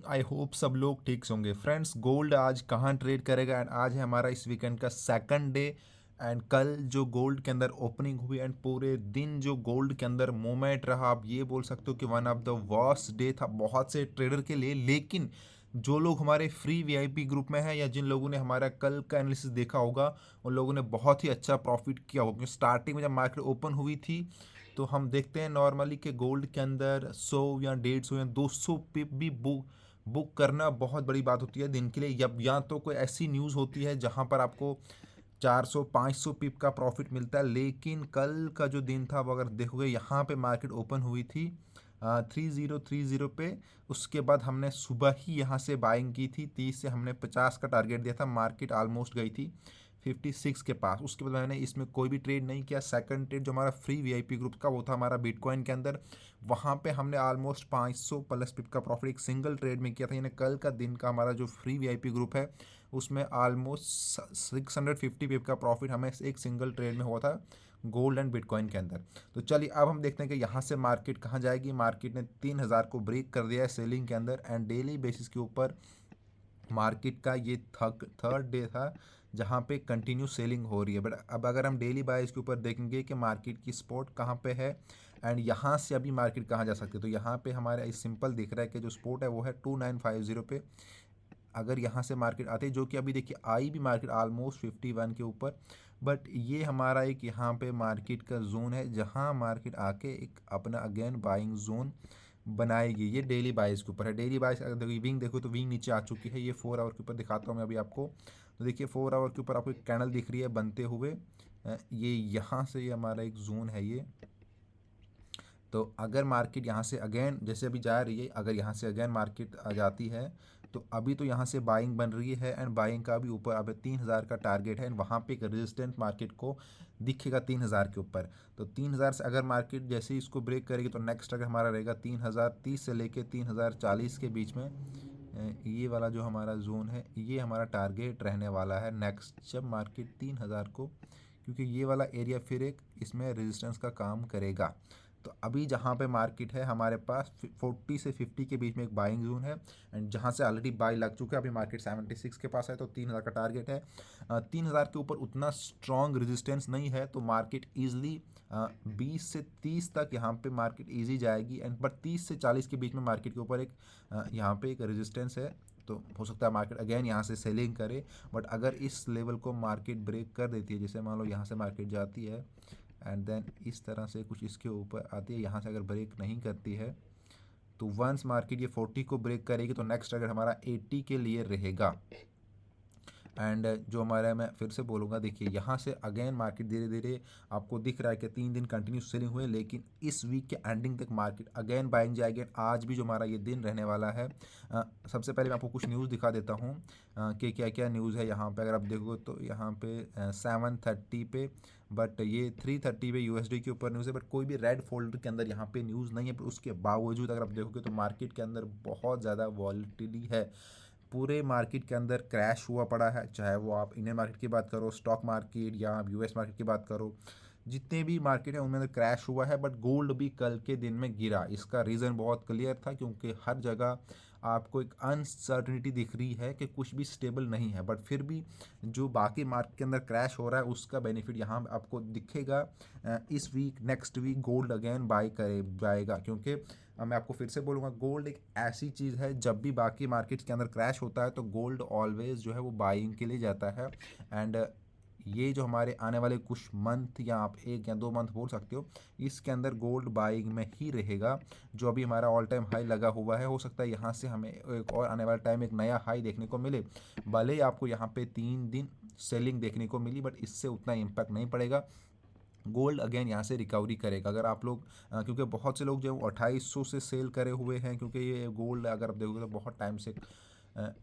I hope सब लोग ठीक से होंगे फ्रेंड्स। गोल्ड आज कहाँ ट्रेड करेगा एंड आज है हमारा इस वीकेंड का सेकंड डे। एंड कल जो गोल्ड के अंदर ओपनिंग हुई एंड पूरे दिन जो गोल्ड के अंदर मूवमेंट रहा, आप ये बोल सकते हो कि one of the worst day था बहुत से ट्रेडर के लिए। लेकिन जो लोग हमारे फ्री वीआईपी ग्रुप में हैं या जिन लोगों ने हमारा कल का एनालिसिस देखा होगा, उन लोगों ने बहुत ही अच्छा प्रॉफिट किया होगा, क्योंकि स्टार्टिंग में जब मार्केट ओपन हुई थी तो हम देखते हैं नॉर्मली कि गोल्ड के अंदर 100 या 150 या 200 पिप भी बुक बुक करना बहुत बड़ी बात होती है दिन के लिए। जब या तो कोई ऐसी न्यूज़ होती है जहां पर आपको 400-500 पिप का प्रॉफिट मिलता है। लेकिन कल का जो दिन था वो अगर देखोगे, यहाँ पे मार्केट ओपन हुई थी 3030 पे। उसके बाद हमने सुबह ही यहाँ से बाइंग की थी, 30 से हमने 50 का टारगेट दिया था। मार्केट ऑलमोस्ट गई थी 56 के पास। उसके बाद मैंने इसमें कोई भी ट्रेड नहीं किया। सेकंड ट्रेड जो हमारा फ्री वीआईपी ग्रुप का वो था हमारा बिटकॉइन के अंदर। वहाँ पे हमने ऑलमोस्ट 500 प्लस पिप का प्रॉफिट एक सिंगल ट्रेड में किया था। यानी कल का दिन का हमारा जो फ्री वीआईपी ग्रुप है उसमें ऑलमोस्ट 650 पिप का प्रॉफिट हमें एक सिंगल ट्रेड में हुआ था गोल्ड एंड बिटकॉइन के अंदर। तो चलिए अब हम देखते हैं कि यहाँ से मार्केट कहाँ जाएगी। मार्केट ने 3000 को ब्रेक कर दिया है सेलिंग के अंदर एंड डेली बेसिस के ऊपर मार्केट का ये थर्ड डे था जहाँ पे कंटिन्यू सेलिंग हो रही है। बट अब अगर हम डेली बाइज के ऊपर देखेंगे कि मार्केट की स्पॉट कहाँ पे है एंड यहाँ से अभी मार्केट कहाँ जा सकती है, तो यहाँ पे हमारा इस सिंपल दिख रहा है कि जो स्पॉट है वो है 2950 पे। अगर यहाँ से मार्केट आती है, जो कि अभी देखिए आई भी मार्केट ऑलमोस्ट 51 के ऊपर, बट ये हमारा एक यहाँ पे मार्केट का जोन है जहाँ मार्केट आके एक अपना अगेन बाइंग जोन बनाएगी। ये डेली बाइस के ऊपर है। डेली बाइस अगर विंग देखो तो विंग नीचे आ चुकी है। ये 4 आवर के ऊपर दिखाता हूँ मैं अभी आपको। तो देखिए 4 आवर के ऊपर आपको एक कैंडल दिख रही है बनते हुए। ये यहाँ से ये हमारा एक जोन है ये। तो अगर मार्केट यहाँ से अगेन जैसे अभी जा रही है, अगर यहाँ से अगेन मार्केट आ जाती है तो अभी तो यहाँ से बाइंग बन रही है एंड बाइंग का भी ऊपर अब 3000 का टारगेट है एंड वहाँ पे एक रेजिस्टेंट मार्केट को दिखेगा 3000 के ऊपर। तो 3000 से अगर मार्केट जैसे ही इसको ब्रेक करेगी तो नेक्स्ट अगर हमारा रहेगा 3030 से लेके 3040 के बीच में। ये वाला जो हमारा जोन है ये हमारा टारगेट रहने वाला है नेक्स्ट जब मार्केट 3000 को, क्योंकि ये वाला एरिया फिर एक इसमें रेजिस्टेंस का काम करेगा। तो अभी जहाँ पे मार्केट है हमारे पास 40 से 50 के बीच में एक बाइंग जोन है एंड जहाँ से ऑलरेडी बाई लग चुका है। अभी मार्केट 76 के पास है तो 3000 का टारगेट है। 3000 के ऊपर उतना स्ट्रॉन्ग रेजिस्टेंस नहीं है तो मार्केट ईजिली 20 से 30 तक यहाँ पे मार्केट ईजी जाएगी एंड बट 30 से 40 के बीच में मार्केट के ऊपर एक यहाँ पे एक रेजिस्टेंस है। तो हो सकता है मार्केट अगेन यहाँ से सेलिंग करे। बट अगर इस लेवल को मार्केट ब्रेक कर देती है, जैसे मान लो यहाँ से मार्केट जाती है एंड देन इस तरह से कुछ इसके ऊपर आती है, यहाँ से अगर ब्रेक नहीं करती है तो वंस मार्केट ये 40 को ब्रेक करेगी तो नेक्स्ट अगर हमारा 80 के लिए रहेगा। एंड जो हमारा मैं फिर से बोलूँगा, देखिए यहाँ से अगेन मार्केट धीरे धीरे आपको दिख रहा है कि 3 दिन कंटिन्यू सेलिंग हुए, लेकिन इस वीक के एंडिंग तक मार्केट अगेन बाइंग जाएगी। आज भी जो हमारा ये दिन रहने वाला है। सबसे पहले मैं आपको कुछ न्यूज़ दिखा देता हूँ कि क्या क्या न्यूज़ है यहाँ पे। अगर आप देखोगे तो यहाँ पे 730 पे, बट ये 330 पे यूएसडी के ऊपर न्यूज़ है, बट कोई भी रेड फोल्डर के अंदर यहाँ पे न्यूज़ नहीं है। पर उसके बावजूद अगर आप देखोगे तो मार्केट के अंदर बहुत ज़्यादा वॉलेटिलिटी है। पूरे मार्केट के अंदर क्रैश हुआ पड़ा है, चाहे वो आप इंडियन मार्केट की बात करो, स्टॉक मार्केट, या आप यूएस मार्केट की बात करो, जितने भी मार्केट है उनमें क्रैश हुआ है। बट गोल्ड भी कल के दिन में गिरा। इसका रीज़न बहुत क्लियर था, क्योंकि हर जगह आपको एक अनसर्टनिटी दिख रही है कि कुछ भी स्टेबल नहीं है। बट फिर भी जो बाकी मार्केट के अंदर क्रैश हो रहा है उसका बेनिफिट यहाँ आपको दिखेगा। इस week next week gold again buy करे जाएगा, क्योंकि मैं आपको फिर से बोलूँगा गोल्ड एक ऐसी चीज़ है, जब भी बाकी मार्केट्स के अंदर क्रैश होता है तो गोल्ड ऑलवेज जो है वो बाइंग के लिए जाता है। एंड ये जो हमारे आने वाले कुछ मंथ या आप 1 या 2 मंथ बोल सकते हो, इसके अंदर गोल्ड बाइंग में ही रहेगा। जो अभी हमारा ऑल टाइम हाई लगा हुआ है, हो सकता है यहाँ से हमें एक और आने वाला टाइम एक नया हाई देखने को मिले। भले ही आपको यहाँ पे 3 दिन सेलिंग देखने को मिली, बट इससे उतना इम्पैक्ट नहीं पड़ेगा। गोल्ड अगेन यहाँ से रिकवरी करेगा। अगर आप लोग क्योंकि बहुत से लोग जो 2800 से सेल करे हुए हैं, क्योंकि ये गोल्ड अगर आप देखोगे तो बहुत टाइम से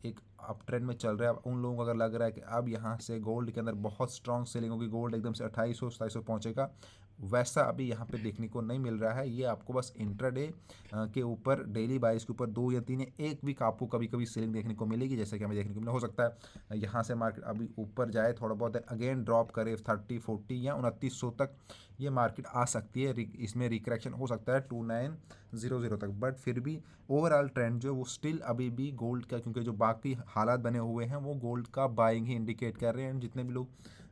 एक अप ट्रेंड में चल रहा है। उन लोगों को अगर लग रहा है कि अब यहाँ से गोल्ड के अंदर बहुत स्ट्रॉन्ग सेलिंग होगी, गोल्ड एकदम से 2800 2700 पहुँचेगा, वैसा अभी यहाँ पे देखने को नहीं मिल रहा है। ये आपको बस इंट्राडे के ऊपर डेली बाइस के ऊपर 2 या 3 या 1 वीक आपको कभी कभी सेलिंग देखने को मिलेगी, जैसे कि हमें देखने को मिला। हो सकता है यहाँ से मार्केट अभी ऊपर जाए थोड़ा बहुत, अगेन ड्रॉप करे 30-40 या 2900 तक ये मार्केट आ सकती है। इसमें रिकरेक्शन हो सकता है 2900 तक, बट फिर भी ओवरऑल ट्रेंड जो है वो स्टिल अभी भी गोल्ड का, क्योंकि जो बाकी हालात बने हुए हैं वो गोल्ड का बाइंग ही इंडिकेट कर रहे हैं। जितने भी लोग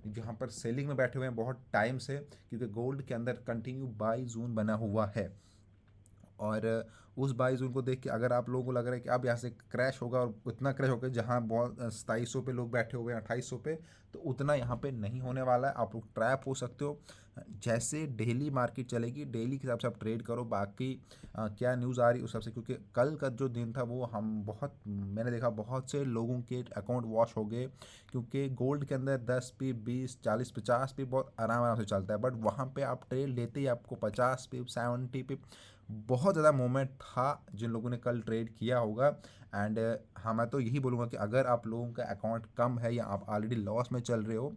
जहाँ पर सेलिंग में बैठे हुए हैं बहुत टाइम से, क्योंकि गोल्ड के अंदर कंटिन्यू बाई जोन बना हुआ है। और उस बाई जोन को देख के अगर आप लोगों को लग रहा है कि अब यहाँ से क्रैश होगा, और उतना क्रैश होगा जहाँ बहुत 2700 पे लोग बैठे हुए हैं, 2800 पे, तो उतना यहाँ पे नहीं होने वाला है। आप लोग ट्रैप हो सकते हो। जैसे डेली मार्केट चलेगी डेली के हिसाब से आप ट्रेड करो। बाकी क्या न्यूज़ आ रही है उस हिसाब से, क्योंकि कल का जो दिन था वो मैंने देखा बहुत से लोगों के अकाउंट वॉश हो गए, क्योंकि गोल्ड के अंदर 10 पे 20 40 50 पे बहुत आराम आराम से चलता है, बट वहाँ पे आप ट्रेड लेते ही आपको 50 पे 70 पे बहुत ज़्यादा मोमेंट था जिन लोगों ने कल ट्रेड किया होगा। एंड हाँ, मैं तो यही बोलूँगा कि अगर आप लोगों का अकाउंट कम है या आप ऑलरेडी लॉस में चल रहे हो,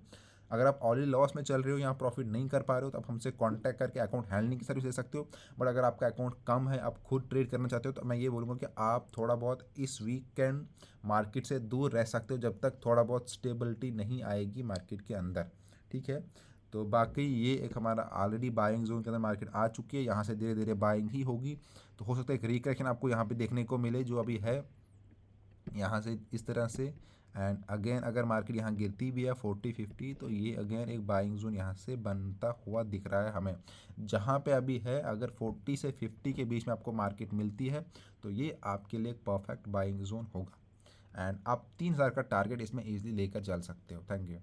अगर आप ऑलरेडी लॉस में चल रहे हो या प्रॉफिट नहीं कर पा रहे हो, तो आप हमसे कांटेक्ट करके अकाउंट हैंडलिंग की सर्विस ले सकते हो। बट अगर आपका अकाउंट कम है, आप खुद ट्रेड करना चाहते हो, तो मैं ये बोलूँगा कि आप थोड़ा बहुत इस वीकेंड मार्केट से दूर रह सकते हो जब तक थोड़ा बहुत स्टेबिलिटी नहीं आएगी मार्केट के अंदर। ठीक है, तो बाकी ये एक हमारा ऑलरेडी बाइंग जोन के अंदर मार्केट आ चुकी है, यहाँ से धीरे धीरे बाइंग ही होगी। तो हो सकता है एक रिकरेक्शन आपको यहाँ पे देखने को मिले जो अभी है यहाँ से इस तरह से। एंड अगेन अगर मार्केट यहाँ गिरती भी है 40-50, तो ये अगेन एक बाइंग जोन यहाँ से बनता हुआ दिख रहा है हमें। जहाँ पे अभी है, अगर 40 से 50 के बीच में आपको मार्केट मिलती है तो ये आपके लिए एक परफेक्ट बाइंग जोन होगा। एंड आप 3000 का टारगेट इसमें ईजिली लेकर चल सकते हो। Thank you.